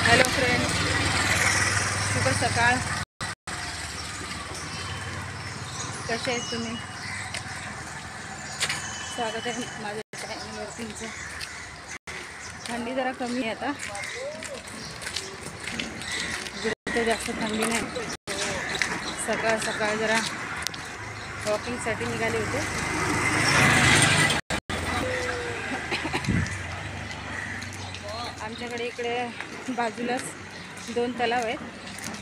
Hello friends, शुभ सकाळ. कसे आहेत तुम्ही? स्वागत आहे माझ्या चॅनलवर तुमचं. थंडी जरा कमी आहे आता, इकडे जास्त थंडी नाही. सकाळ सकाळ जरा वॉकिंगसाठी निघाले होते. आमच्याकडे इकडे बाजूलाच 2 तलाव आहेत.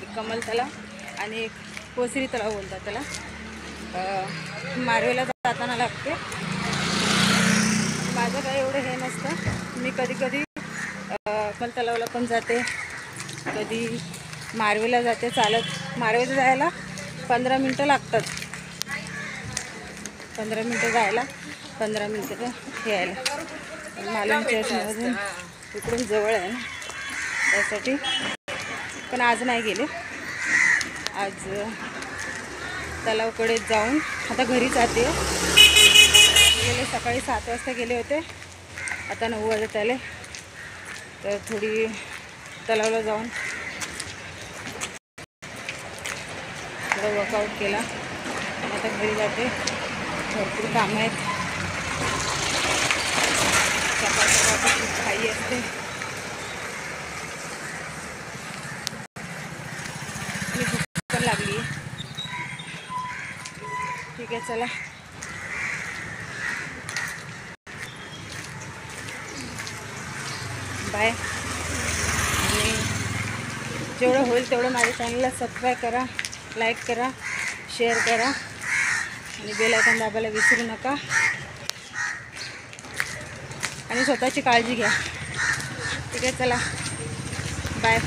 एक कमल तलाव आणि एक कोसरी तलाव बोलतात त्याला. मारवेला जाताना लागते. माझं काही एवढं हे नसतं. मी कधी कधी कमल तलावला पण जाते, कधी मारवेला जाते चालत. मारवेला जायला 15 मिनटं लागतात. 15 मिनटं जायला, 15 मिनटं यायला. मालवण स्टेशनमधून इकडून जवळ आहे ना, त्यासाठी. पण आज नाही गेले. आज तलावकडे जाऊन आता घरी जाते. गेले सकाळी 7 वाजता गेले होते, आता 9 वाजत आले. तर थोडी तलावला जाऊन थोडं वर्कआउट केला. आता घरी जाते. भरपूर कामं आहेत. सकाळ सकाळची खूप घाई असते. आणि भूक पण लागली. ठीक आहे, चला बाय. आणि जेवढं होईल तेवढं माझ्या चॅनलला सबस्क्राईब करा, लाईक करा, शेअर करा आणि बेल आयकॉन दाबायला विसरू नका. आणि स्वतःची काळजी घ्या. ठीक आहे, चला बाय.